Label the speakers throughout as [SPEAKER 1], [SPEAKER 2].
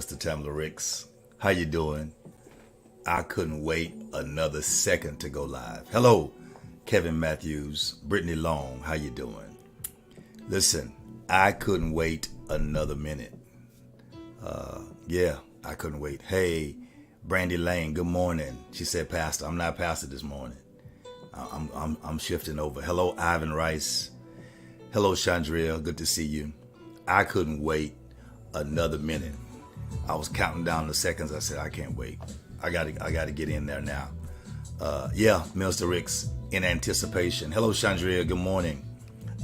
[SPEAKER 1] Mr. Tamla Ricks. How you doing? I couldn't wait another second to go live. Hello, Kevin Matthews, Brittany Long. How you doing? Listen, I couldn't wait another minute. I couldn't wait. Hey, Brandy Lane, good morning. She said, Pastor, I'm not pastor this morning. I'm shifting over. Hello, Ivan Rice. Hello, Chandria. Good to see you. I couldn't wait another minute. I was counting down the seconds. I said, I can't wait. I gotta get in there now. Mr. Ricks, in anticipation. Hello, Chandria. Good morning.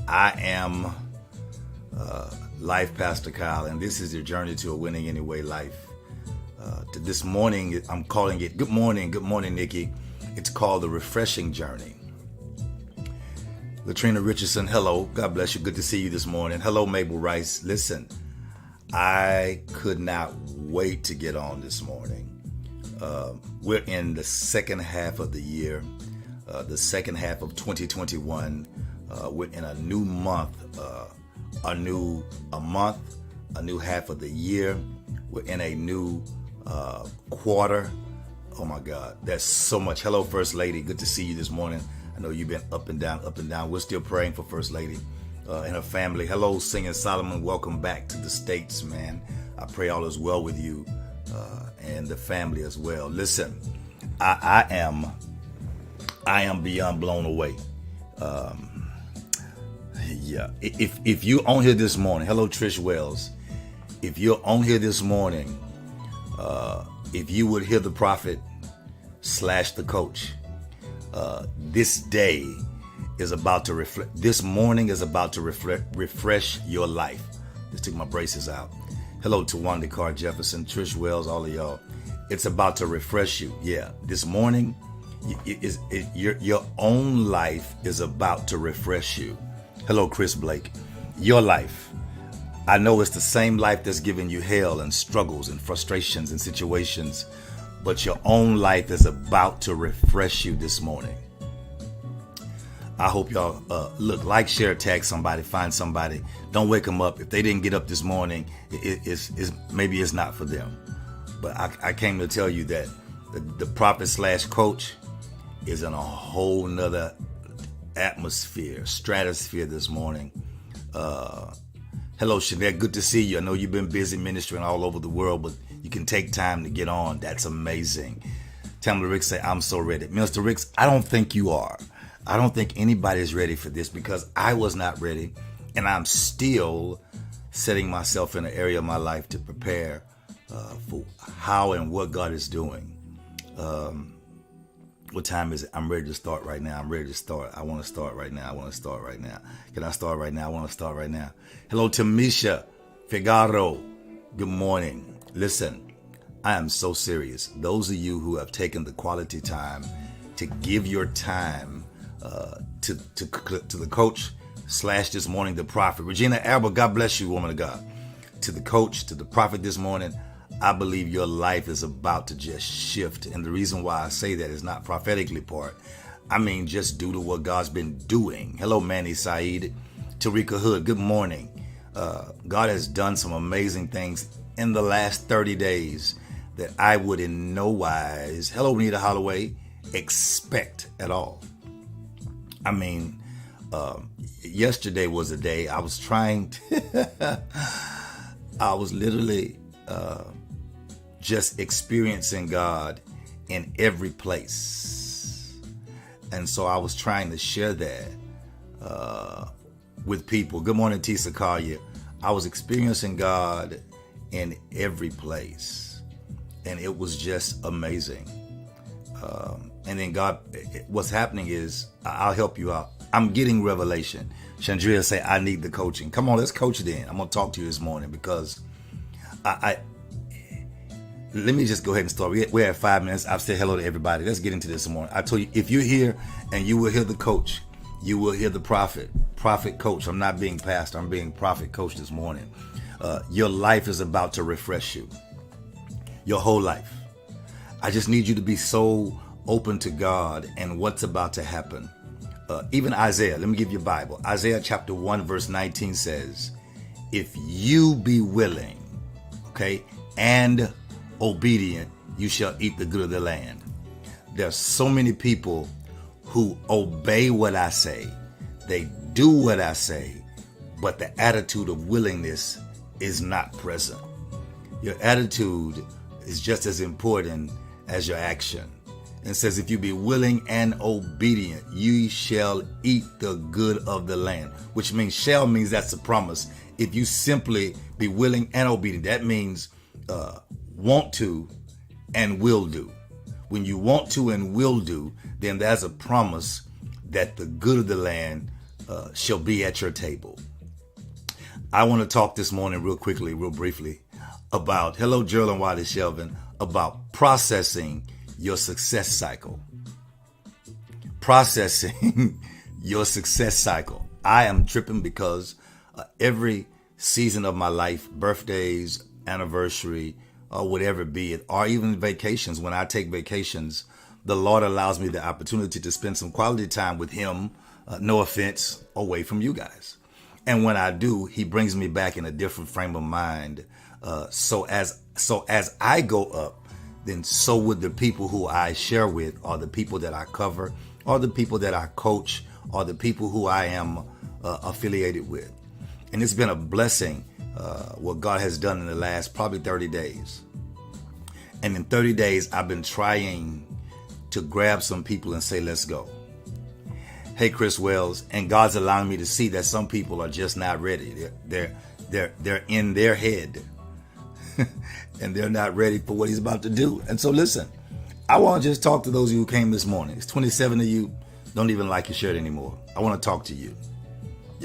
[SPEAKER 1] I am Life Pastor Kyle, and this is your journey to a winning anyway life. This morning, I'm calling it. Good morning, Nikki. It's called the Refreshing Journey. Latrina Richardson, hello. God bless you. Good to see you this morning. Hello, Mabel Rice. Listen, I could not wait to get on this morning. We're in the second half of the year, the second half of 2021. We're in a new month, a new half of the year. We're in a new quarter. Oh my God, there's so much. Hello, First Lady. Good to see you this morning. I know you've been up and down. We're still praying for First Lady and her family. Hello, Singing Solomon. Welcome back to the States, man. I pray all is well with you and the family as well. Listen, I am beyond blown away. If you're on here this morning, hello, Trish Wells. If you're on here this morning, if you would hear the prophet / the coach, this day is about to reflect. This morning is about to refresh your life. Let's take my braces out. Hello to Wanda Carr Jefferson, Trish Wells, all of y'all. It's about to refresh you. Yeah, this morning, your own life is about to refresh you. Hello, Chris Blake. Your life. I know it's the same life that's giving you hell and struggles and frustrations and situations, but your own life is about to refresh you this morning. I hope y'all look, like, share, tag somebody, find somebody. Don't wake them up. If they didn't get up this morning, maybe it's not for them. But I came to tell you that the prophet / coach is in a whole nother atmosphere, stratosphere this morning. Hello, Shanette. Good to see you. I know you've been busy ministering all over the world, but you can take time to get on. That's amazing. Tamla Ricks say, I'm so ready. Mr. Ricks, I don't think you are. I don't think anybody's ready for this because I was not ready. And I'm still setting myself in an area of my life to prepare for how and what God is doing. What time is it? I'm ready to start right now. I'm ready to start. I want to start right now. Can I start right now? I want to start right now. Hello, Tamisha Figaro. Good morning. Listen, I am so serious. Those of you who have taken the quality time to give your time to the coach / this morning, the prophet. Regina Alba, God bless you, woman of God. To the coach, to the prophet this morning, I believe your life is about to just shift. And the reason why I say that is not prophetically part. I mean, just due to what God's been doing. Hello, Manny Saeed. Tarika Hood, good morning. God has done some amazing things in the last 30 days that I would in no wise, hello, Rita Holloway, expect at all. I mean, yesterday was a day I was trying to, I was literally just experiencing God in every place. And so I was trying to share that with people. Good morning, Tisa Collier. I was experiencing God in every place. And it was just amazing. And then God, what's happening is, I'll help you out. I'm getting revelation. Chandria say, I need the coaching. Come on, let's coach it in. I'm going to talk to you this morning because let me just go ahead and start. We're at 5 minutes. I've said hello to everybody. Let's get into this morning. I told you, if you're here and you will hear the coach, you will hear the prophet coach. I'm not being pastor. I'm being prophet coach this morning. Your life is about to refresh you. Your whole life. I just need you to be so open to God and what's about to happen. Even Isaiah, let me give you a Bible. Isaiah chapter 1 verse 19 says, if you be willing, okay, and obedient, you shall eat the good of the land. There's so many people who obey what I say. They do what I say, but the attitude of willingness is not present. Your attitude is just as important as your action. And says, if you be willing and obedient, you shall eat the good of the land, which means shall means that's a promise. If you simply be willing and obedient, that means want to and will do. When you want to and will do, then there's a promise that the good of the land shall be at your table. I want to talk this morning real quickly, real briefly about, hello, Gerald and Wiley Shelvin, about processing your success cycle. Processing your success cycle. I am tripping because every season of my life, birthdays, anniversary, or whatever be it, or even vacations, when I take vacations, the Lord allows me the opportunity to spend some quality time with Him, no offense, away from you guys. And when I do, He brings me back in a different frame of mind. So as I go up, then so would the people who I share with, or the people that I cover, or the people that I coach, or the people who I am affiliated with. And it's been a blessing what God has done in the last probably 30 days. And in 30 days, I've been trying to grab some people and say, let's go. Hey, Chris Wells, and God's allowing me to see that some people are just not ready. They're in their head. And they're not ready for what He's about to do. And so listen, I want to just talk to those of you who came this morning. It's 27 of you don't even like your shirt anymore. I want to talk to you.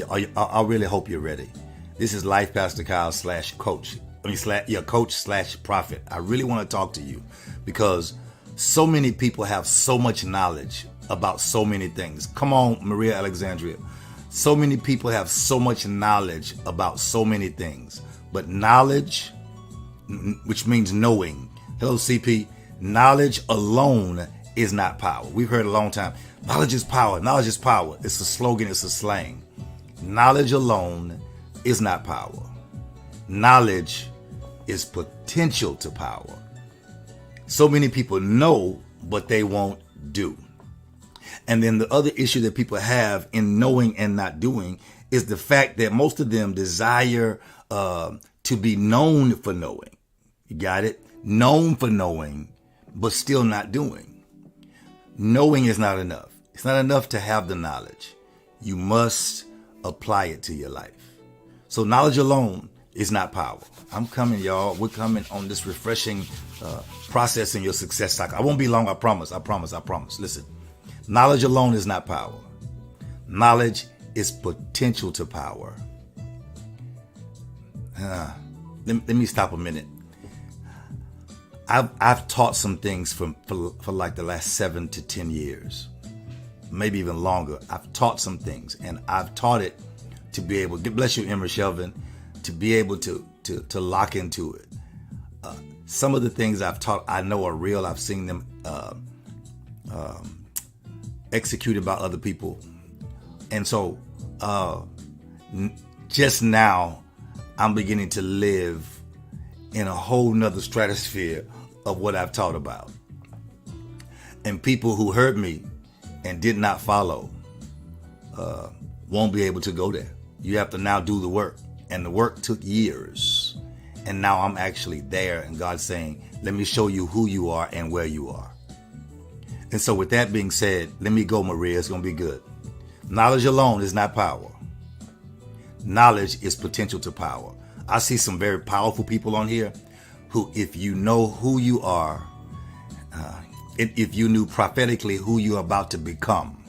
[SPEAKER 1] I really hope you're ready. This is Life Pastor Kyle /coach. Coach /prophet. I really want to talk to you because so many people have so much knowledge about so many things. Come on, Maria Alexandria. So many people have so much knowledge about so many things. But knowledge, which means knowing. Hello, CP. Knowledge alone is not power. We've heard a long time. Knowledge is power. Knowledge is power. It's a slogan. It's a slang. Knowledge alone is not power. Knowledge is potential to power. So many people know, but they won't do. And then the other issue that people have in knowing and not doing is the fact that most of them desire to be known for knowing. You got it? Known for knowing, but still not doing. Knowing is not enough. It's not enough to have the knowledge. You must apply it to your life. So knowledge alone is not power. I'm coming, y'all. We're coming on this refreshing process in your success cycle. I won't be long, I promise. I promise. Listen, knowledge alone is not power. Knowledge is potential to power. Let me stop a minute. I've taught some things for like the last 7 to 10 years, maybe even longer. I've taught some things, and I've taught it to be able, bless you, Emma Shelvin, to be able to lock into it. Some of the things I've taught, I know are real. I've seen them executed by other people. And so just now, I'm beginning to live in a whole nother stratosphere of what I've taught about. And people who heard me and did not follow won't be able to go there. You have to now do the work. And the work took years. And now I'm actually there. And God's saying, let me show you who you are and where you are. And so with that being said, let me go, Maria. It's going to be good. Knowledge alone is not power. Knowledge is potential to power. I see some very powerful people on here who, if you know who you are, if you knew prophetically who you're about to become,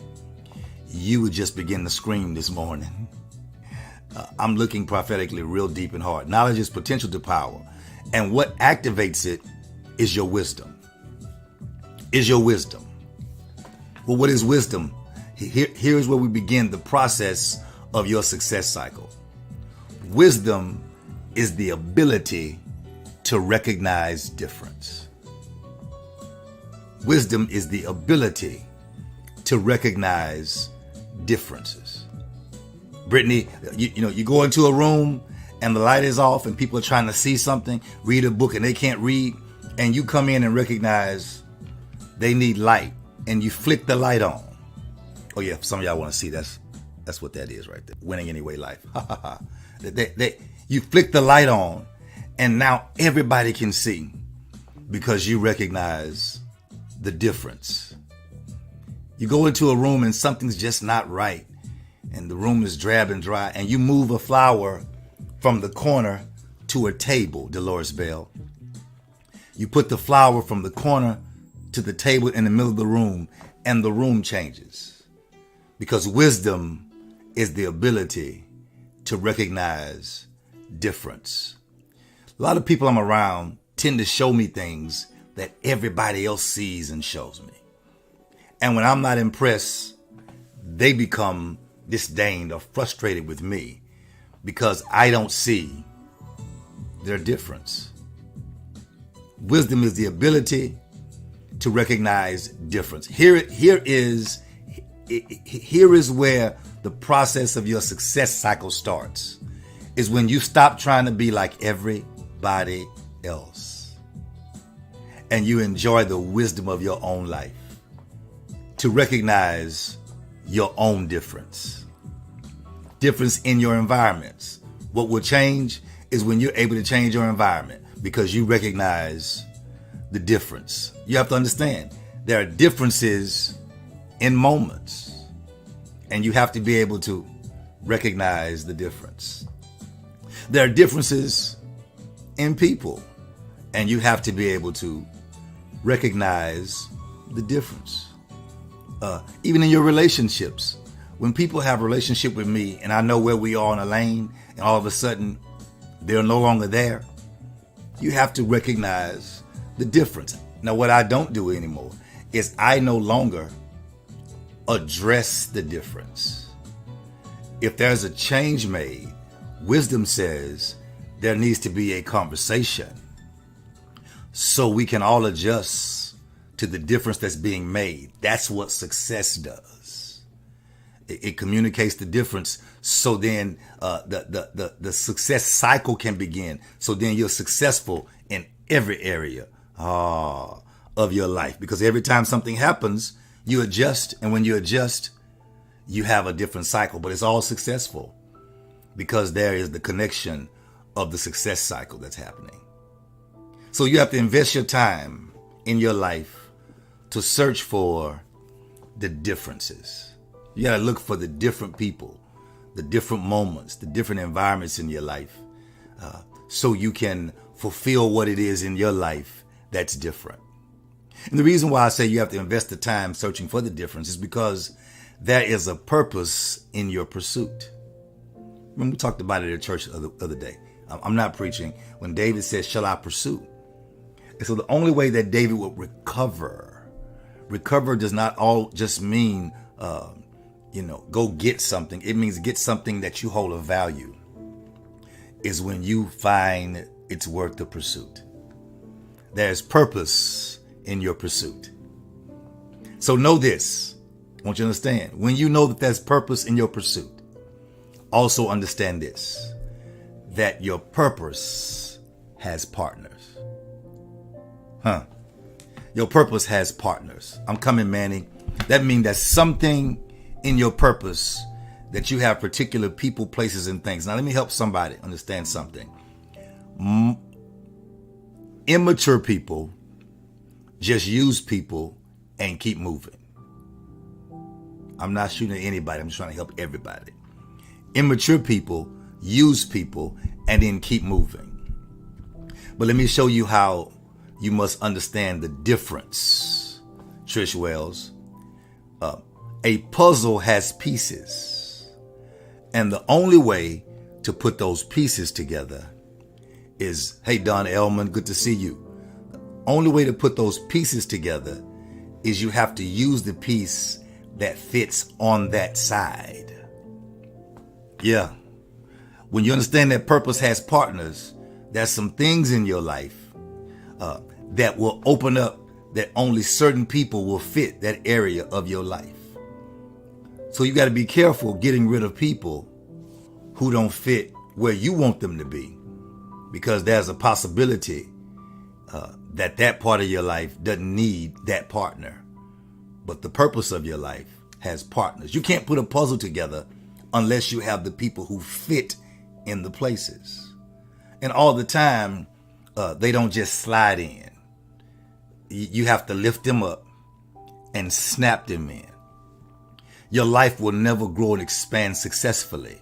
[SPEAKER 1] you would just begin to scream this morning. I'm looking prophetically real deep and hard. Knowledge is potential to power. And what activates it is your wisdom. Well, what is wisdom? Here's where we begin the process of your success cycle. Wisdom is the ability to recognize difference. Wisdom is the ability to recognize differences. Brittany, you go into a room and the light is off and people are trying to see something, read a book and they can't read, and you come in and recognize they need light and you flick the light on. Oh yeah, some of y'all want to see that's what that is right there. Winning Anyway Life. You flick the light on and now everybody can see because you recognize the difference. You go into a room and something's just not right and the room is drab and dry and you move a flower from the corner to a table, Dolores Bell. You put the flower from the corner to the table in the middle of the room and the room changes. Because wisdom is the ability to recognize difference. A lot of people I'm around tend to show me things that everybody else sees and shows me. And when I'm not impressed, they become disdained or frustrated with me because I don't see their difference. Wisdom is the ability to recognize difference. Here is where the process of your success cycle starts, is when you stop trying to be like everybody else and you enjoy the wisdom of your own life to recognize your own difference in your environments. What will change is when you're able to change your environment because you recognize the difference. You have to understand there are differences in moments and you have to be able to recognize the difference. There are differences in people and you have to be able to recognize the difference. Even in your relationships, when people have a relationship with me and I know where we are in a lane and all of a sudden they're no longer there, you have to recognize the difference. Now, what I don't do anymore is I no longer address the difference. If there's a change made, wisdom says there needs to be a conversation so we can all adjust to the difference that's being made. That's what success does. It communicates the difference so then the success cycle can begin. So then you're successful in every area of your life. Because every time something happens, you adjust. And when you adjust, you have a different cycle. But it's all successful because there is the connection of the success cycle that's happening. So you have to invest your time in your life to search for the differences. You got to look for the different people, the different moments, the different environments in your life, so you can fulfill what it is in your life that's different. And the reason why I say you have to invest the time searching for the difference is because there is a purpose in your pursuit. Remember, we talked about it at church the other day. I'm not preaching. When David says, shall I pursue? And so the only way that David would recover does not all just mean, go get something. It means get something that you hold of value, is when you find it's worth the pursuit. There's purpose in your pursuit. So know this. I want you to understand. When you know that there's purpose in your pursuit, also understand this, that your purpose has partners. Your purpose has partners. I'm coming, Manny. That means there's something in your purpose that you have particular people, places, and things. Now, let me help somebody understand something. Immature people just use people and keep moving. I'm not shooting at anybody. I'm just trying to help everybody. Immature people use people and then keep moving. But let me show you how you must understand the difference, Trish Wells. A puzzle has pieces, and the only way to put those pieces together is, hey, Don Ellman, good to see you. The only way to put those pieces together is you have to use the piece that fits on that side. Yeah. When you understand that purpose has partners, there's some things in your life that will open up that only certain people will fit that area of your life. So you got to be careful getting rid of people who don't fit where you want them to be, because there's a possibility that part of your life doesn't need that partner. But the purpose of your life has partners. You can't put a puzzle together unless you have the people who fit in the places. And all the time, they don't just slide in. You have to lift them up and snap them in. Your life will never grow and expand successfully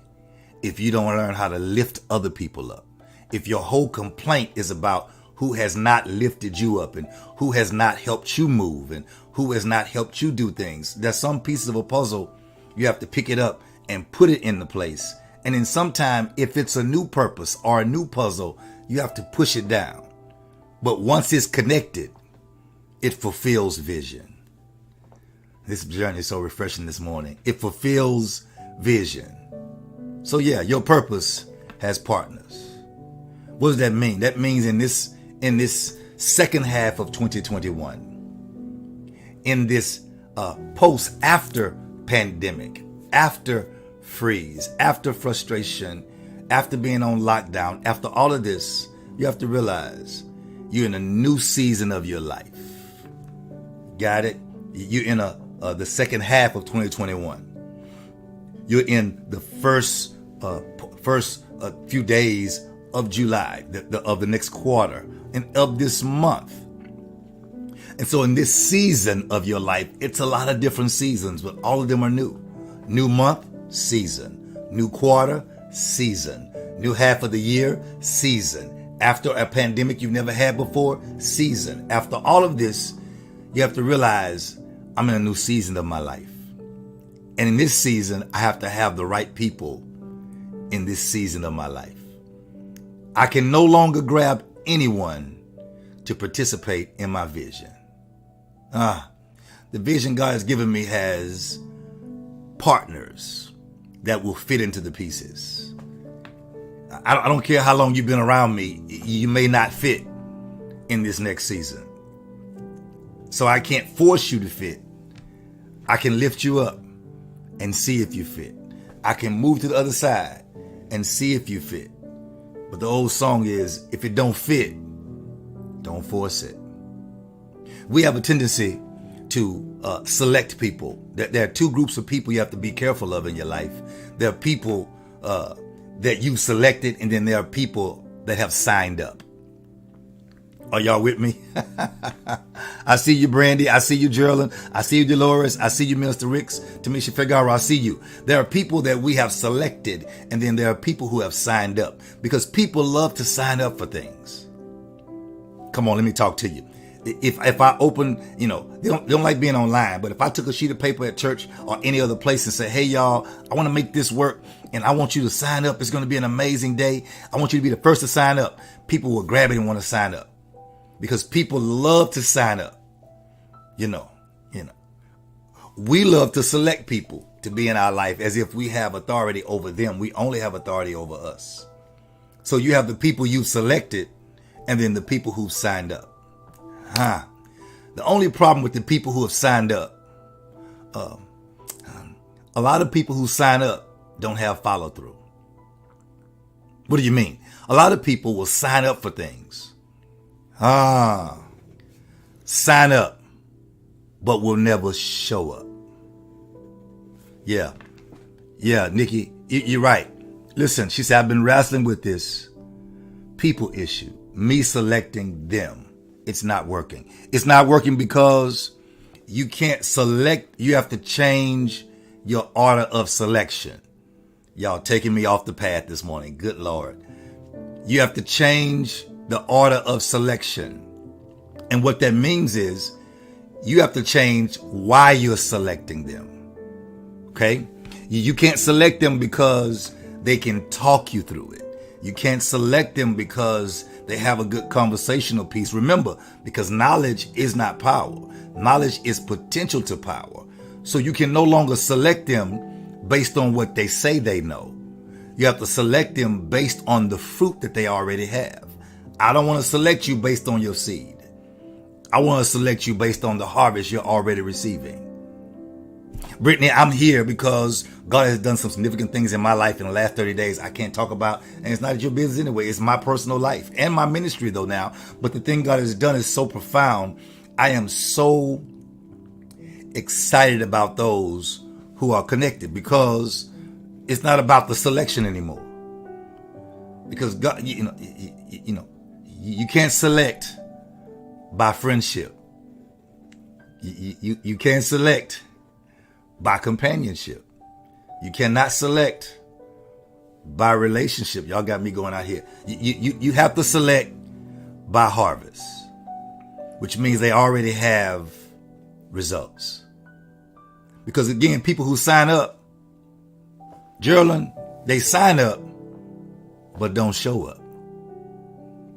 [SPEAKER 1] if you don't learn how to lift other people up. If your whole complaint is about who has not lifted you up and who has not helped you move and who has not helped you do things, there's some pieces of a puzzle. You have to pick it up and put it in the place. And then sometime, if it's a new purpose or a new puzzle, you have to push it down. But once it's connected, it fulfills vision. This journey is so refreshing this morning. It fulfills vision. So yeah, your purpose has partners. What does that mean? That means in this second half of 2021, in this after pandemic, after freeze, after frustration, after being on lockdown, after all of this, you have to realize you're in a new season of your life. Got it? You're in the second half of 2021. You're in the first few days of July, of the next quarter, and of this month. And so in this season of your life, it's a lot of different seasons, but all of them are new. New month, season. New quarter, season. New half of the year, season. After a pandemic you've never had before, season. After all of this, you have to realize I'm in a new season of my life. And in this season, I have to have the right people in this season of my life. I can no longer grab anyone to participate in my vision. The vision God has given me has partners that will fit into the pieces. I don't care how long you've been around me, you may not fit in this next season. So I can't force you to fit. I can lift you up and see if you fit. I can move to the other side and see if you fit. But the old song is, if it don't fit, don't force it. We have a tendency to select people. There are two groups of people you have to be careful of in your life. There are people that you selected, and then there are people that have signed up. Are y'all with me? I see you, Brandy. I see you, Geraldine. I see you, Dolores. I see you, Minister Ricks. Tamisha Figaro, I see you. There are people that we have selected, and then there are people who have signed up, because people love to sign up for things. Come on, let me talk to you. If I open, they don't like being online, but if I took a sheet of paper at church or any other place and said, hey, y'all, I want to make this work and I want you to sign up. It's going to be an amazing day. I want you to be the first to sign up. People will grab it and want to sign up because people love to sign up. We love to select people to be in our life as if we have authority over them. We only have authority over us. So you have the people you've selected and then the people who've signed up. The only problem with the people who have signed up, a lot of people who sign up don't have follow through. What do you mean? A lot of people will sign up for things. Sign up, but will never show up. Yeah, Nikki, you're right. Listen, she said, I've been wrestling with this people issue, me selecting them. It's not working. It's not working because you can't select. You have to change your order of selection. Y'all taking me off the path this morning. Good Lord. You have to change the order of selection. And what that means is you have to change why you're selecting them. Okay? You can't select them because they can talk you through it. You can't select them because they have a good conversational piece. Remember, because knowledge is not power. Knowledge is potential to power. So you can no longer select them based on what they say they know. You have to select them based on the fruit that they already have. I don't want to select you based on your seed. I want to select you based on the harvest you're already receiving. Brittany, I'm here because God has done some significant things in my life in the last 30 days I can't talk about, and it's not your business anyway. It's my personal life and my ministry though now. But the thing God has done is so profound. I am so excited about those who are connected because it's not about the selection anymore. Because God, you can't select by friendship. You can't select by companionship. You cannot select by relationship. Y'all got me going out here. You have to select by harvest, which means they already have results. Because again, people who sign up, Geraldine, they sign up, but don't show up.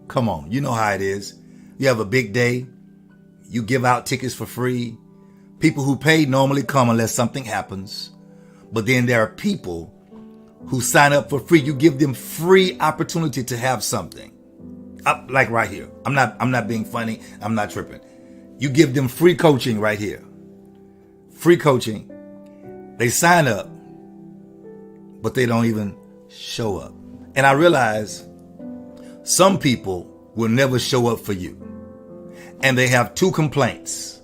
[SPEAKER 1] Come on, you know how it is. You have a big day, you give out tickets for free. People who pay normally come unless something happens. But then there are people who sign up for free. You give them free opportunity to have something. Like right here. I'm not being funny. I'm not tripping. You give them free coaching right here. Free coaching. They sign up, but they don't even show up. And I realize some people will never show up for you. And they have two complaints.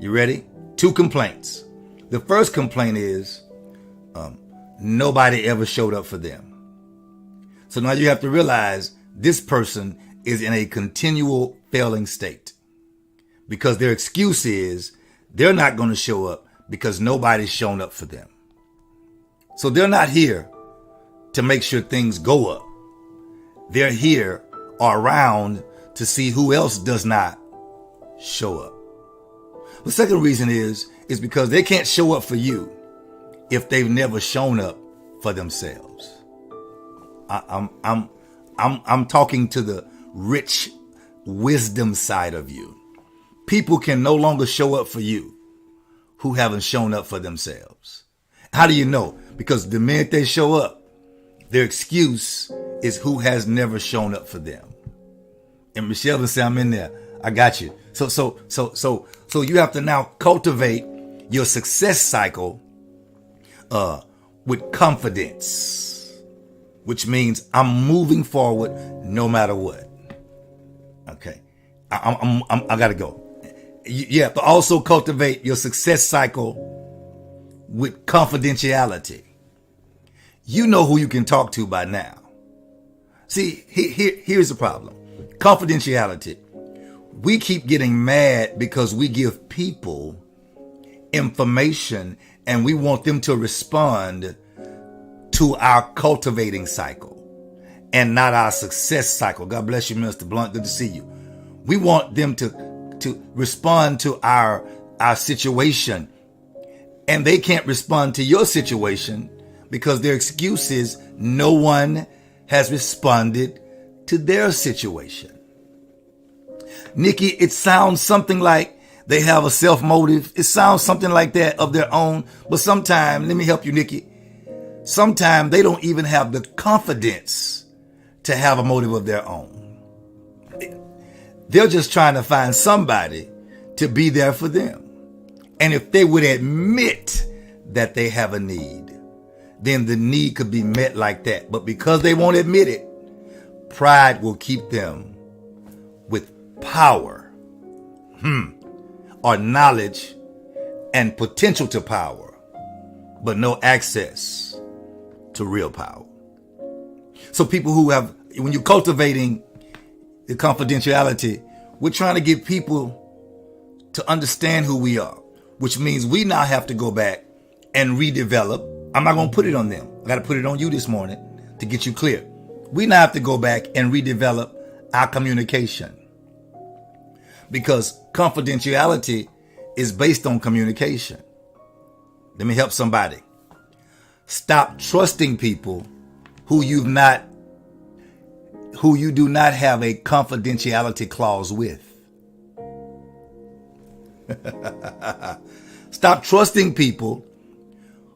[SPEAKER 1] You ready? Two complaints. The first complaint is nobody ever showed up for them. So now you have to realize this person is in a continual failing state because their excuse is they're not going to show up because nobody's shown up for them. So they're not here to make sure things go up. They're here or around to see who else does not show up. The second reason is because they can't show up for you if they've never shown up for themselves. I'm talking to the rich wisdom side of you. People can no longer show up for you who haven't shown up for themselves. How do you know? Because the minute they show up, their excuse is who has never shown up for them. And Michelle will say, I'm in there. I got you. So you have to now cultivate your success cycle with confidence, which means I'm moving forward no matter what. Okay, I gotta go. You have to also cultivate your success cycle with confidentiality. You know who you can talk to by now. See, here's the problem. Confidentiality. We keep getting mad because we give people information and we want them to respond to our cultivating cycle and not our success cycle. God bless you, Mr. Blunt. Good to see you. We want them to respond to our situation, and they can't respond to your situation because their excuse is no one has responded to their situation. Nikki, it sounds something like they have a self-motive. It sounds something like that of their own. But sometimes, let me help you, Nikki. Sometimes they don't even have the confidence to have a motive of their own. They're just trying to find somebody to be there for them. And if they would admit that they have a need, then the need could be met like that. But because they won't admit it, pride will keep them with power, or knowledge and potential to power, but no access to real power. So people who have, when you're cultivating the confidentiality, we're trying to get people to understand who we are, which means we now have to go back and redevelop. I'm not going to put it on them. I got to put it on you this morning to get you clear. We now have to go back and redevelop our communication, because confidentiality is based on communication. Let me help somebody. Stop trusting people who you do not have a confidentiality clause with. Stop trusting people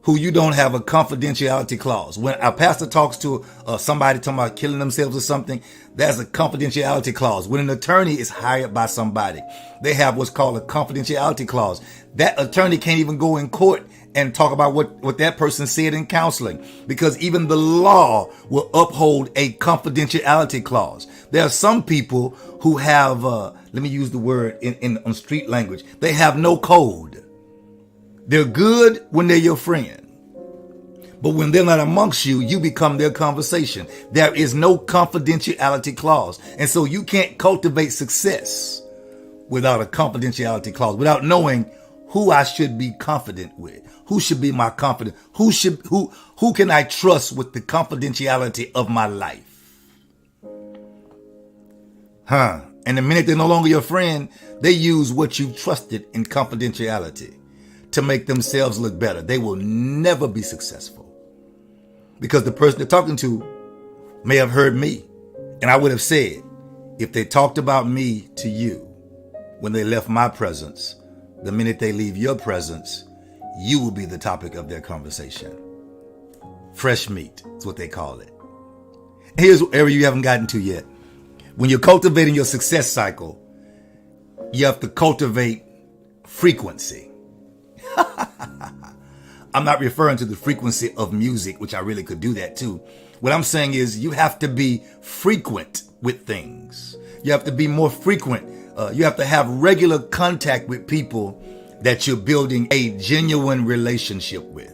[SPEAKER 1] who you don't have a confidentiality clause. When a pastor talks to somebody talking about killing themselves or something, there's a confidentiality clause. When an attorney is hired by somebody, they have what's called a confidentiality clause. That attorney can't even go in court and talk about what that person said in counseling, because even the law will uphold a confidentiality clause. There are some people who have, let me use the word on street language, they have no code. They're good when they're your friend, but when they're not amongst you, you become their conversation. There is no confidentiality clause. And so you can't cultivate success without a confidentiality clause, without knowing who I should be confident with, who should be my confidant, who can I trust with the confidentiality of my life. And the minute they're no longer your friend, they use what you trusted in confidentiality to make themselves look better. They will never be successful, because the person they're talking to may have heard me. And I would have said, if they talked about me to you when they left my presence, the minute they leave your presence, you will be the topic of their conversation. Fresh meat is what they call it. Here's what area you haven't gotten to yet. When you're cultivating your success cycle, you have to cultivate frequency. I'm not referring to the frequency of music, which I really could do that too. What I'm saying is you have to be frequent with things. You have to be more frequent. You have to have regular contact with people that you're building a genuine relationship with.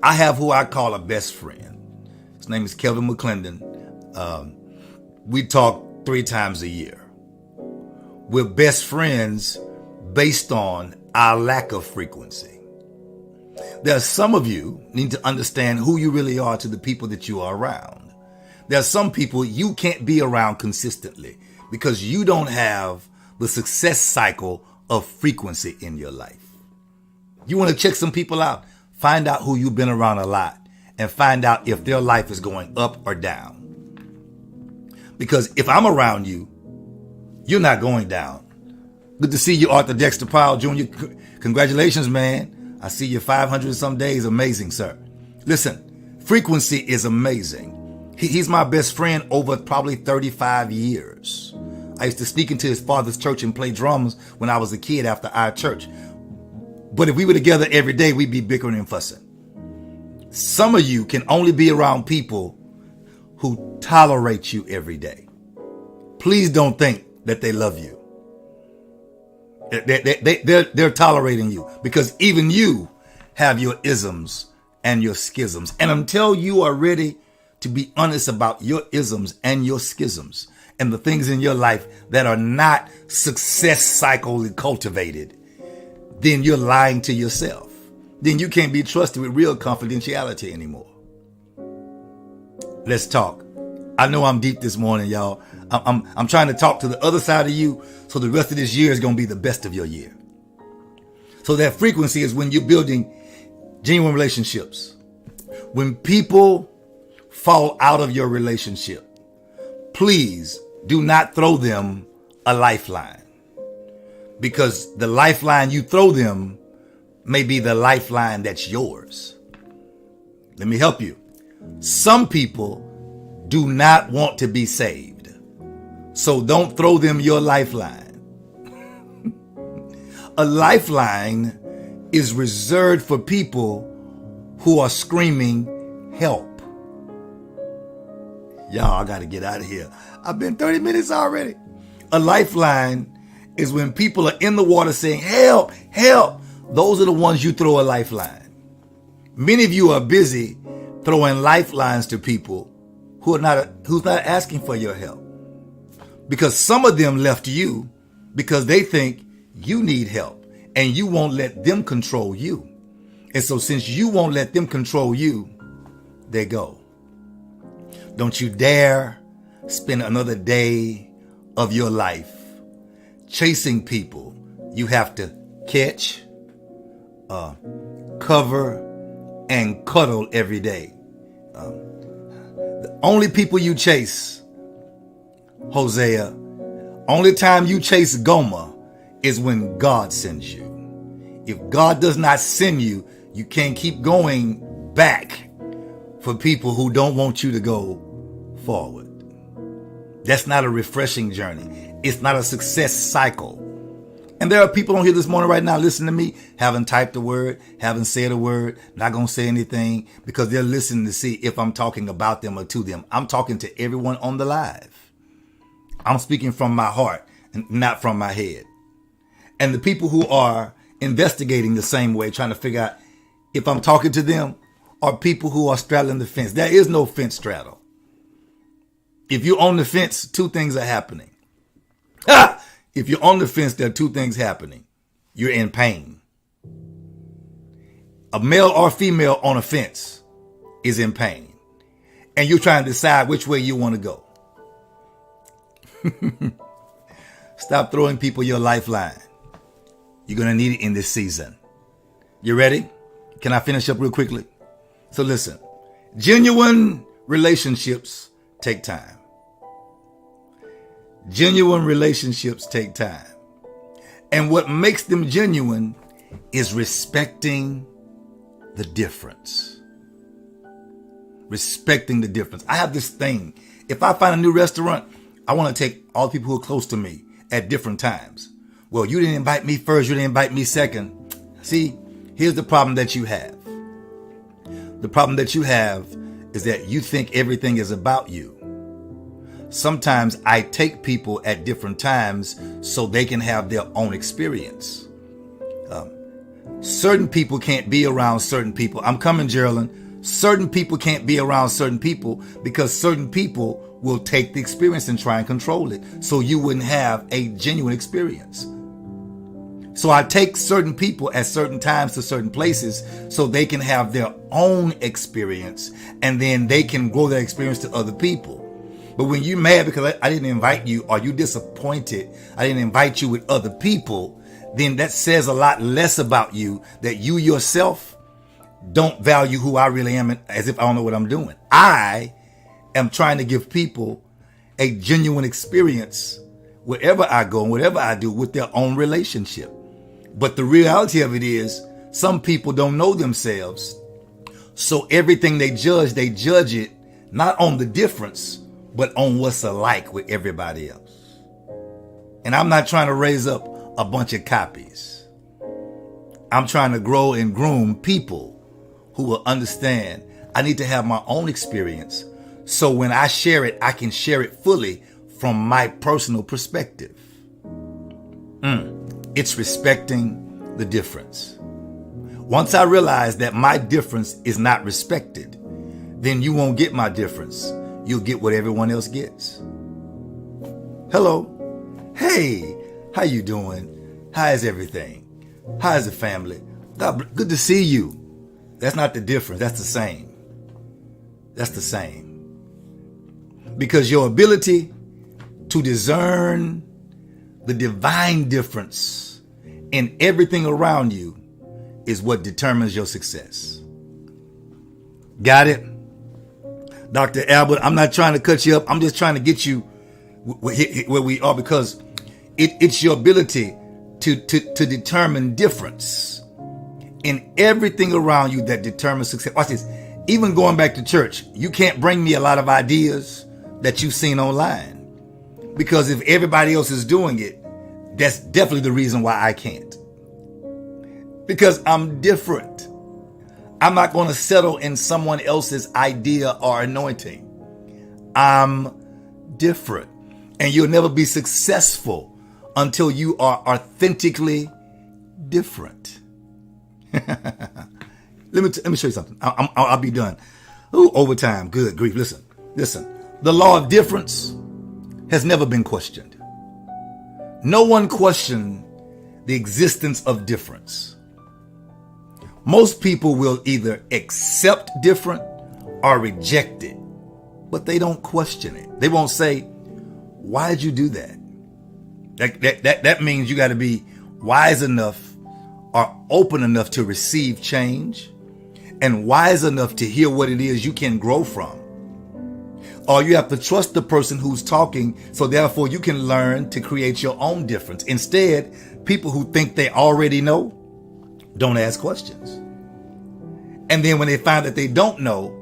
[SPEAKER 1] I have who I call a best friend. His name is Kelvin McClendon. We talk 3 times a year. We're best friends based on our lack of frequency. There are some of you need to understand who you really are to the people that you are around. There are some people you can't be around consistently because you don't have the success cycle of frequency in your life. You want to check some people out, find out who you've been around a lot and find out if their life is going up or down. Because if I'm around you, you're not going down. Good to see you, Arthur Dexter Powell Jr. Congratulations, man. I see you 500 some days. Amazing, sir. Listen, frequency is amazing. He's my best friend over probably 35 years. I used to sneak into his father's church and play drums when I was a kid after our church. But if we were together every day, we'd be bickering and fussing. Some of you can only be around people who tolerate you every day. Please don't think that they love you. They're tolerating you because even you have your isms and your schisms. And until you are ready to be honest about your isms and your schisms and the things in your life that are not success cycle cultivated, then you're lying to yourself. Then you can't be trusted with real confidentiality anymore. Let's talk. I know I'm deep this morning, y'all. I'm trying to talk to the other side of you so the rest of this year is going to be the best of your year. So that frequency is when you're building genuine relationships. When people fall out of your relationship, please do not throw them a lifeline, because the lifeline you throw them may be the lifeline that's yours. Let me help you. Some people do not want to be saved, so don't throw them your lifeline. A lifeline is reserved for people who are screaming, help. Y'all, I got to get out of here. I've been 30 minutes already. A lifeline is when people are in the water saying, help, help. Those are the ones you throw a lifeline. Many of you are busy throwing lifelines to people who's not asking for your help. Because some of them left you because they think you need help and you won't let them control you. And so since you won't let them control you, they go. Don't you dare spend another day of your life chasing people you have to catch, cover, and cuddle every day. The only people you chase, Hosea, only time you chase Gomer is when God sends you. If God does not send you, You can't keep going back for people who don't want you to go forward. That's not a refreshing journey. It's not a success cycle. And there are people on here this morning right now listening to me, haven't typed a word, haven't said a word, not going to say anything because they're listening to see if I'm talking about them or to them. I'm talking to everyone on the live. I'm speaking from my heart and not from my head. And the people who are investigating the same way, trying to figure out if I'm talking to them, are people who are straddling the fence. There is no fence straddle. If you're on the fence, two things are happening. If you're on the fence, there are two things happening. You're in pain. A male or female on a fence is in pain. And you're trying to decide which way you want to go. Stop throwing people your lifeline. You're going to need it in this season. You ready? Can I finish up real quickly? So listen, genuine relationships take time. Genuine relationships take time. And what makes them genuine is respecting the difference. Respecting the difference. I have this thing. If I find a new restaurant, I want to take all the people who are close to me at different times. Well, you didn't invite me first. You didn't invite me second. See, here's the problem that you have. The problem that you have is that you think everything is about you. Sometimes I take people at different times so they can have their own experience. Certain people can't be around certain people. I'm coming, Geraldine. Certain people can't be around certain people because certain people will take the experience and try and control it so you wouldn't have a genuine experience. So I take certain people at certain times to certain places so they can have their own experience and then they can grow that experience to other people. But when you're mad because I didn't invite you, or you disappointed, I didn't invite you with other people, then that says a lot less about you, that you yourself don't value who I really am, as if I don't know what I'm doing. I am trying to give people a genuine experience wherever I go and whatever I do with their own relationship. But the reality of it is some people don't know themselves. So everything they judge it not on the difference, but on what's alike with everybody else. And I'm not trying to raise up a bunch of copies. I'm trying to grow and groom people who will understand I need to have my own experience. So when I share it, I can share it fully from my personal perspective. It's respecting the difference. Once I realize that my difference is not respected, then you won't get my difference. You'll get what everyone else gets. Hello. Hey, how you doing? How is everything? How is the family? God, good to see you. That's not the difference. That's the same. That's the same. Because your ability to discern the divine difference in everything around you is what determines your success. Got it? Dr. Albert, I'm not trying to cut you up. I'm just trying to get you where we are, because it's your ability to determine difference in everything around you that determines success. Watch this. Even going back to church, you can't bring me a lot of ideas that you've seen online, because if everybody else is doing it, that's definitely the reason why I can't. Because I'm different. I'm not going to settle in someone else's idea or anointing. I'm different. And you'll never be successful until you are authentically different. Let me show you something. I'll be done. Ooh, overtime. Good grief. Listen. The law of difference has never been questioned. No one questioned the existence of difference. Most people will either accept different or reject it, but they don't question it. They won't say, why did you do that? That means you got to be wise enough or open enough to receive change and wise enough to hear what it is you can grow from. Or you have to trust the person who's talking, so therefore you can learn to create your own difference. Instead, people who think they already know don't ask questions. And then when they find that they don't know,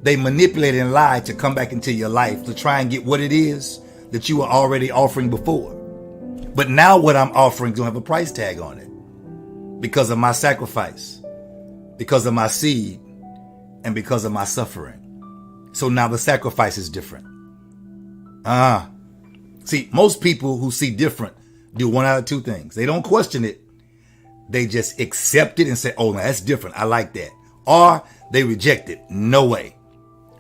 [SPEAKER 1] they manipulate and lie to come back into your life to try and get what it is that you were already offering before. But now what I'm offering don't have a price tag on it because of my sacrifice, because of my seed, and because of my suffering. So now the sacrifice is different. See, most people who see different do one out of two things. They don't question it. They just accept it and say, oh, that's different. I like that. Or they reject it. No way.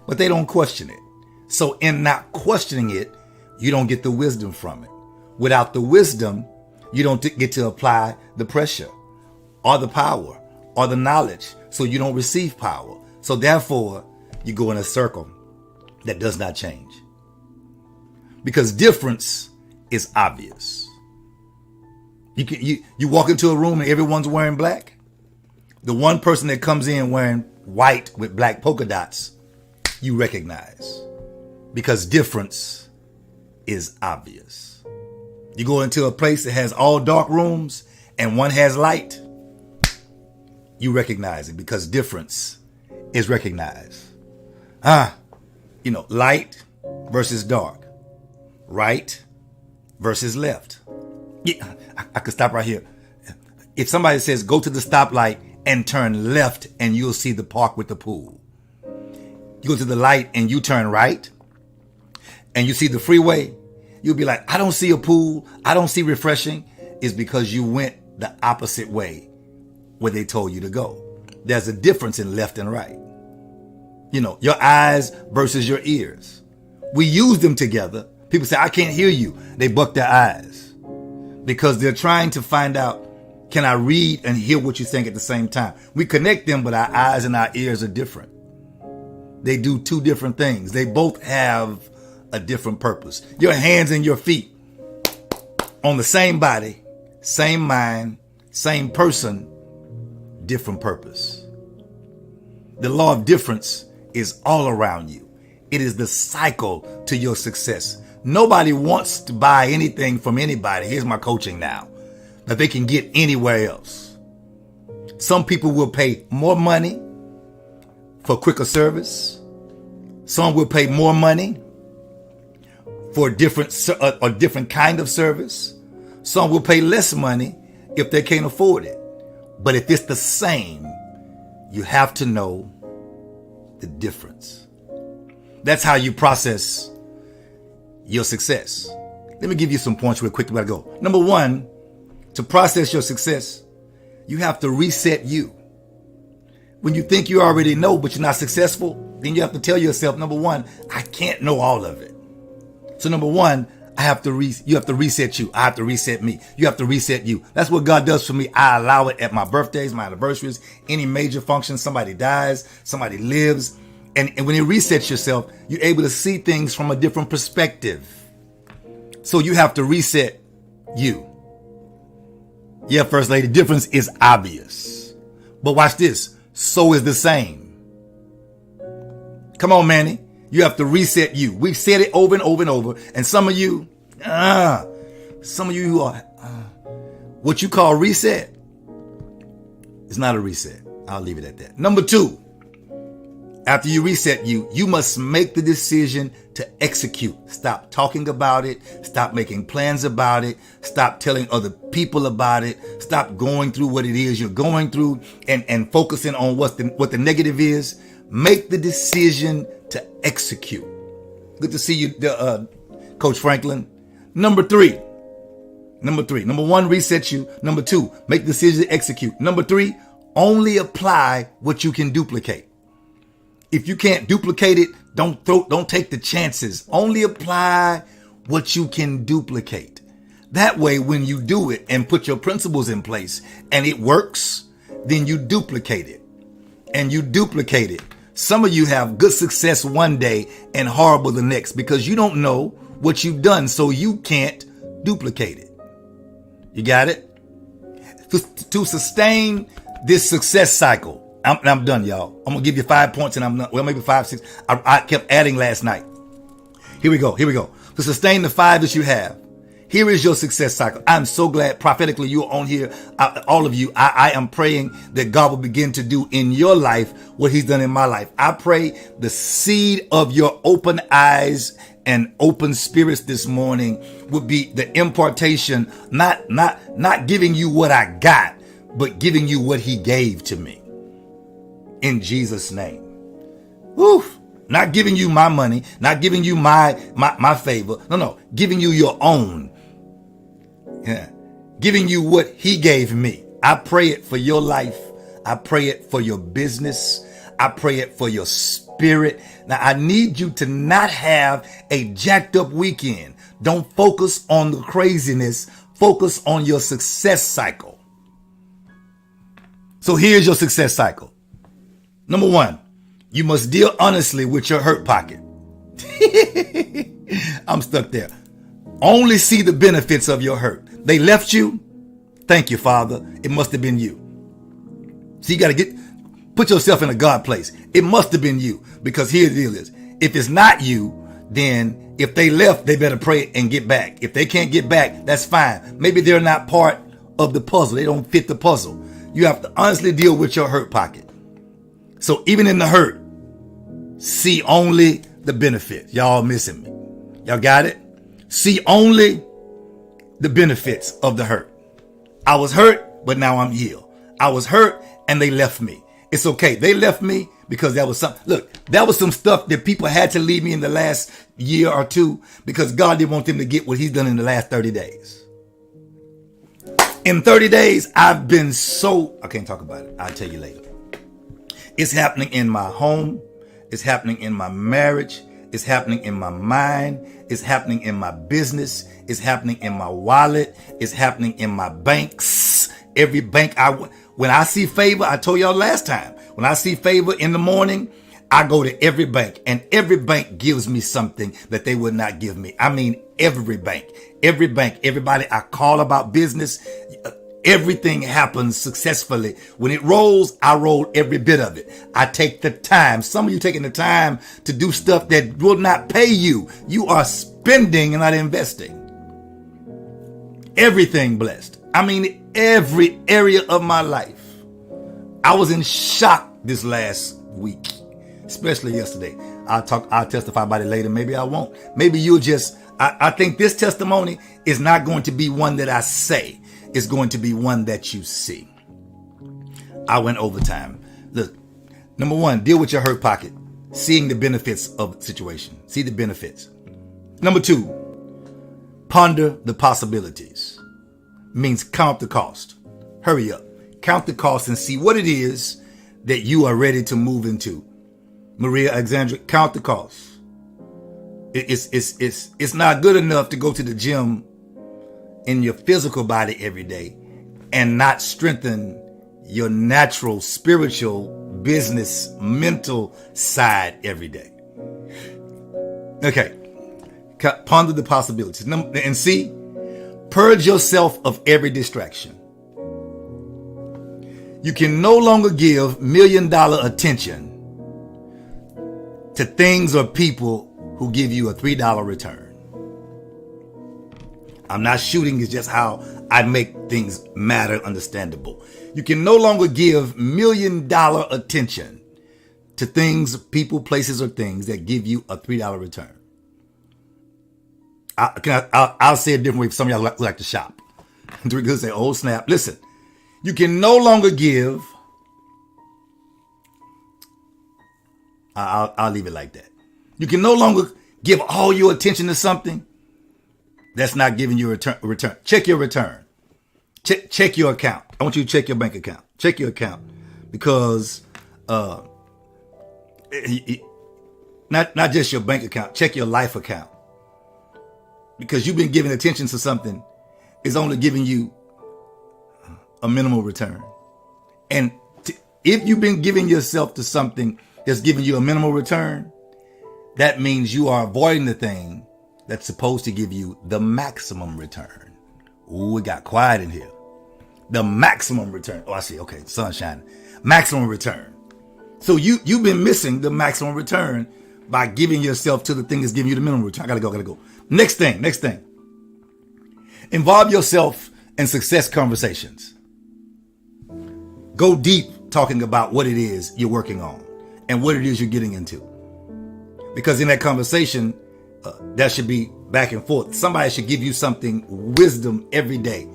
[SPEAKER 1] But they don't question it. So in not questioning it, you don't get the wisdom from it. Without the wisdom, you don't get to apply the pressure or the power or the knowledge. So you don't receive power. So therefore, you go in a circle that does not change. Because difference is obvious. You walk into a room and everyone's wearing black. The one person that comes in wearing white with black polka dots, you recognize. Because difference is obvious. You go into a place that has all dark rooms and one has light, you recognize it because difference is recognized. Light versus dark. Right versus left. Yeah, I could stop right here. If somebody says go to the stoplight and turn left and you'll see the park with the pool. You go to the light and you turn right and you see the freeway, you'll be like, I don't see a pool. I don't see refreshing. It's because you went the opposite way where they told you to go. There's a difference in left and right. Your eyes versus your ears. We use them together. People say, I can't hear you. They buck their eyes because they're trying to find out, can I read and hear what you think at the same time? We connect them, but our eyes and our ears are different. They do two different things. They both have a different purpose. Your hands and your feet on the same body, same mind, same person, different purpose. The law of difference is all around you. It is the cycle to your success. Nobody wants to buy anything from anybody. Here's my coaching now that they can get anywhere else. Some people will pay more money for quicker service. Some will pay more money for a different kind of service. Some will pay less money if they can't afford it. But if it's the same, you have to know the difference. That's how you process your success. Let me give you some points real quick before I go. Number one, to process your success, you have to reset you. When you think you already know, but you're not successful, then you have to tell yourself, number one, I can't know all of it. So number one, you have to reset you. I have to reset me. You have to reset you. That's what God does for me. I allow it at my birthdays, my anniversaries, any major function. Somebody dies, somebody lives. And when you reset yourself, you're able to see things from a different perspective. So you have to reset you. Yeah, First Lady, difference is obvious. But watch this. So is the same. Come on, Manny. You have to reset you. We've said it over and over and over. And some of you who are what you call reset, it's not a reset. I'll leave it at that. Number two, after you reset you must make the decision to execute. Stop talking about it. Stop making plans about it. Stop telling other people about it. Stop going through what it is you're going through and focusing on what the negative is. Make the decision to execute. Good to see you, Coach Franklin. Number one, reset you. Number two, make the decision to execute. Number three, only apply what you can duplicate. If you can't duplicate it, don't take the chances. Only apply what you can duplicate. That way, when you do it and put your principles in place and it works, then you duplicate it and you duplicate it. Some of you have good success one day and horrible the next because you don't know what you've done, so you can't duplicate it. You got it? To sustain this success cycle, I'm done, y'all. I'm going to give you 5 points and I'm not, well, maybe 5, 6. I kept adding last night. Here we go. To sustain the 5 that you have, Here is your success cycle. I'm so glad prophetically you're on here. All of you, I am praying that God will begin to do in your life what he's done in my life. I pray the seed of your open eyes and open spirits this morning would be the impartation, not giving you what I got, but giving you what he gave to me. In Jesus' name. Woo. Not giving you my money, not giving you my favor. No, giving you your own. Yeah. Giving you what he gave me. I pray it for your life. I pray it for your business. I pray it for your spirit. Now, I need you to not have a jacked up weekend. Don't focus on the craziness. Focus on your success cycle. So here's your success cycle. Number one, you must deal honestly with your hurt pocket. I'm stuck there. Only see the benefits of your hurt. They left you. Thank you, Father. It must have been you. So you got to put yourself in a God place. It must have been you, because here the deal is. If it's not you, then if they left, they better pray and get back. If they can't get back, that's fine. Maybe they're not part of the puzzle. They don't fit the puzzle. You have to honestly deal with your hurt pocket. So even in the hurt, see only the benefits. Y'all missing me. Y'all got it? See only the benefits of the hurt. I was hurt, but now I'm healed. I was hurt and they left me. It's okay. They left me because that was some stuff that people had to leave me in the last year or two because God didn't want them to get what he's done in the last 30 days. In 30 days, I've been I can't talk about it. I'll tell you later. It's happening in my home. It's happening in my marriage. It's happening in my mind. It's happening in my business. It's happening in my wallet. It's happening in my banks. Every bank when I see favor, I told y'all last time, when I see favor in the morning, I go to every bank, and every bank gives me something that they would not give me. I mean, every bank, everybody I call about business, everything happens successfully. When it rolls, I roll every bit of it. I take the time. Some of you taking the time to do stuff that will not pay you. You are spending and not investing. Everything blessed. I mean, every area of my life. I was in shock this last week, especially yesterday. I'll testify about it later. Maybe I won't. Maybe you'll just, I think this testimony is not going to be one that I say. It's going to be one that you see. I went overtime. Look, number one, deal with your hurt pocket. Seeing the benefits of the situation. See the benefits. Number two, ponder the possibilities. Means count the cost. Hurry up. Count the cost and see what it is that you are ready to move into. Maria Alexandra, count the cost. It's not good enough to go to the gym in your physical body every day and not strengthen your natural, spiritual, business, mental side every day. Okay. Ponder the possibilities. And see, purge yourself of every distraction. You can no longer give $1 million attention to things or people who give you a $3 return. I'm not shooting, it's just how I make things matter understandable. You can no longer give $1 million attention to things, people, places, or things that give you a $3 return. I'll say it a different way for some of y'all who like to shop. They'll say, oh snap. Listen, you can no longer give. I'll leave it like that. You can no longer give all your attention to something that's not giving you a return. Check your return. Check your account. I want you to check your bank account. Check your account, because not just your bank account. Check your life account, because you've been giving attention to something is only giving you a minimal return. And if you've been giving yourself to something that's giving you a minimal return, that means you are avoiding the thing that's supposed to give you the maximum return. Ooh, it got quiet in here. The maximum return. Oh, I see. Okay, sun's shining. Maximum return. So you've been missing the maximum return by giving yourself to the thing that's giving you the minimum return. I gotta go. Next thing. Involve yourself in success conversations. Go deep talking about what it is you're working on and what it is you're getting into. Because in that conversation, that should be back and forth. Somebody should give you something, wisdom every day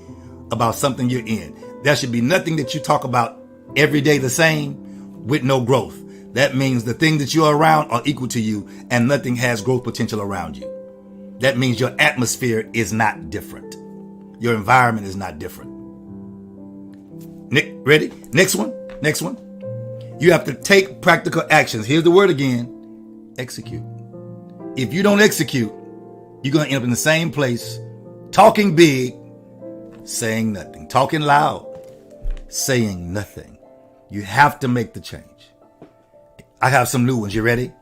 [SPEAKER 1] about something you're in. There should be nothing that you talk about every day the same with no growth. That means the things that you're around are equal to you and nothing has growth potential around you. That means your atmosphere is not different. Your environment is not different. Nick, ready? Next one. You have to take practical actions. Here's the word again. Execute. If you don't execute, you're going to end up in the same place, talking big, saying nothing, talking loud, saying nothing. You have to make the change. I have some new ones. You ready?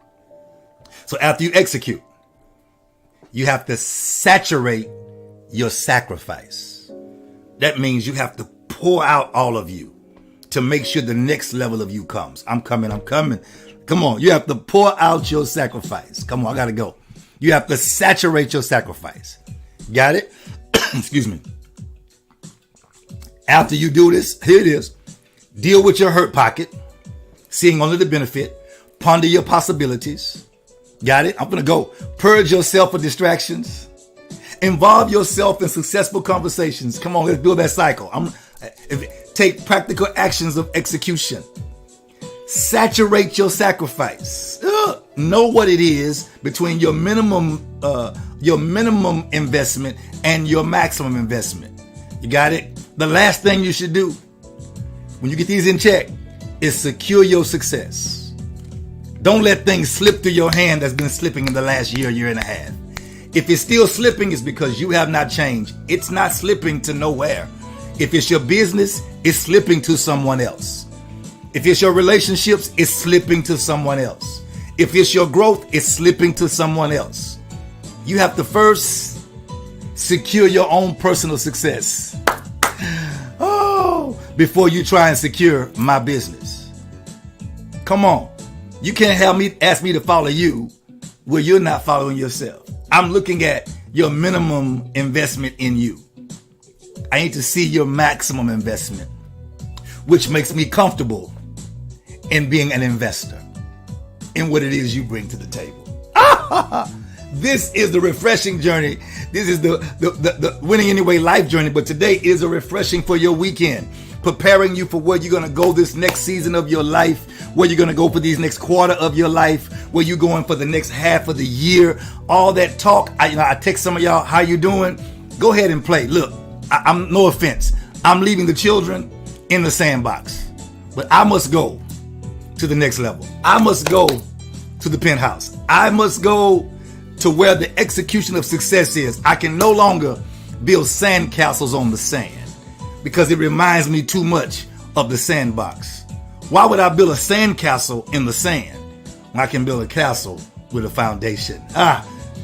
[SPEAKER 1] So after you execute, you have to saturate your sacrifice. That means you have to pour out all of you to make sure the next level of you comes. I'm coming. Come on. You have to pour out your sacrifice. Come on. I got to go. You have to saturate your sacrifice. Got it? Excuse me. After you do this, here it is. Deal with your hurt pocket, seeing only the benefit. Ponder your possibilities. Got it? I'm going to go. Purge yourself of distractions. Involve yourself in successful conversations. Come on, let's build that cycle. Take practical actions of execution. Saturate your sacrifice. Know what it is between your minimum investment and your maximum investment. You got it? The last thing you should do when you get these in check is secure your success. Don't let things slip through your hand that's been slipping in the last year and a half. If it's still slipping, it's because you have not changed. It's not slipping to nowhere. If it's your business, it's slipping to someone else. If it's your relationships, it's slipping to someone else. If it's your growth, it's slipping to someone else. You have to first secure your own personal success. Before you try and secure my business. Come on. You can't ask me to follow you where you're not following yourself. I'm looking at your minimum investment in you. I need to see your maximum investment, which makes me comfortable in being an investor in what it is you bring to the table. This is the refreshing journey. This is the Winning Anyway life journey. But today is a refreshing for your weekend, preparing you for where you're going to go this next season of your life, where you're going to go for these next quarter of your life, where you're going for the next half of the year. All that talk. I text some of y'all, how you doing? Go ahead and play. Look, I'm no offense. I'm leaving the children in the sandbox, but I must go to the next level. I must go to the penthouse. I must go to where the execution of success is. I can no longer build sandcastles on the sand because it reminds me too much of the sandbox. Why would I build a sandcastle in the sand when I can build a castle with a foundation?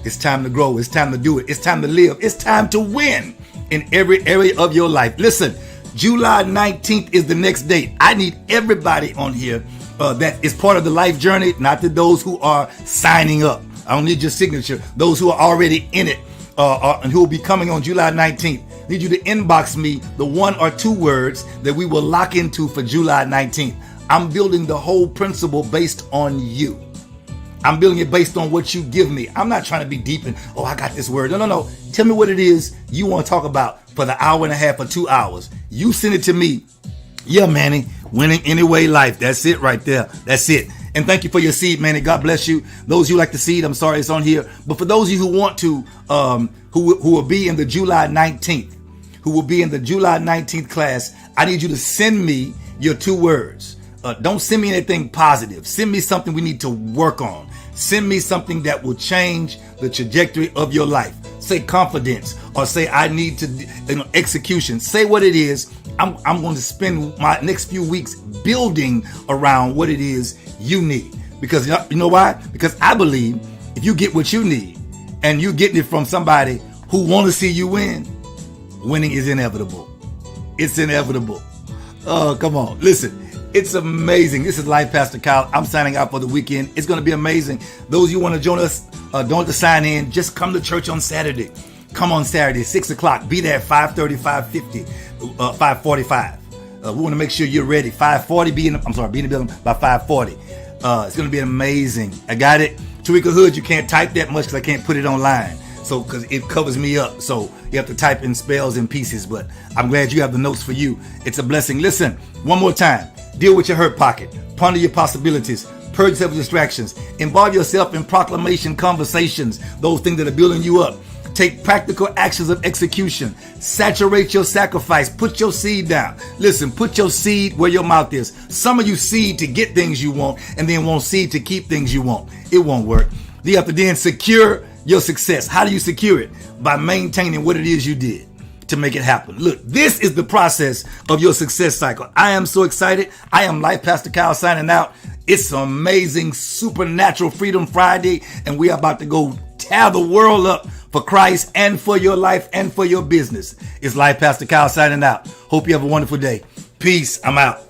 [SPEAKER 1] It's time to grow. It's time to do it. It's time to live. It's time to win in every area of your life. Listen, July 19th is the next date. I need everybody on here that is part of the life journey, not to those who are signing up. I don't need your signature. Those who are already in it and who will be coming on July 19th. I need you to inbox me the 1 or 2 words that we will lock into for July 19th. I'm building the whole principle based on you. I'm building it based on what you give me. I'm not trying to be deep in, I got this word. No. Tell me what it is you want to talk about for the hour and a half or 2 hours. You send it to me. Yeah, Manny, Winning Anyway life. That's it right there. That's it. And thank you for your seed, Manny. God bless you. Those who like the seed, I'm sorry it's on here. But for those of you who want to, who will be in the July 19th, who will be in the July 19th class, I need you to send me your 2 words. Don't send me anything positive. Send me something we need to work on. Send me something that will change the trajectory of your life. Say confidence, or say I need to, execution. Say what it is. I'm going to spend my next few weeks building around what it is you need. Because you know why? Because I believe if you get what you need and you're getting it from somebody who want to see you win, winning is inevitable. It's inevitable. Oh, come on. Listen. It's amazing. This is Life Pastor Kyle. I'm signing out for the weekend. It's going to be amazing. Those of you want to join us, don't have to sign in. Just come to church on Saturday. Come on Saturday, 6 o'clock. Be there at 5:30, 5:50, 5:45. We want to make sure you're ready. 5:40. Be in the building by 5:40. It's going to be amazing. I got it. Tarika Hood, you can't type that much because I can't put it online. So, because it covers me up. So, you have to type in spells and pieces. But I'm glad you have the notes for you. It's a blessing. Listen, one more time. Deal with your hurt pocket. Ponder your possibilities. Purge yourself of distractions. Involve yourself in proclamation conversations. Those things that are building you up. Take practical actions of execution. Saturate your sacrifice. Put your seed down. Listen, put your seed where your mouth is. Some of you seed to get things you want and then want seed to keep things you want. It won't work. You have to then secure your success. How do you secure it? By maintaining what it is you did to make it happen. Look, this is the process of your success cycle. I am so excited. I am Life Pastor Kyle signing out. It's amazing Supernatural Freedom Friday, and we are about to go tear the world up for Christ and for your life and for your business. It's Life Pastor Kyle signing out. Hope you have a wonderful day. Peace. I'm out.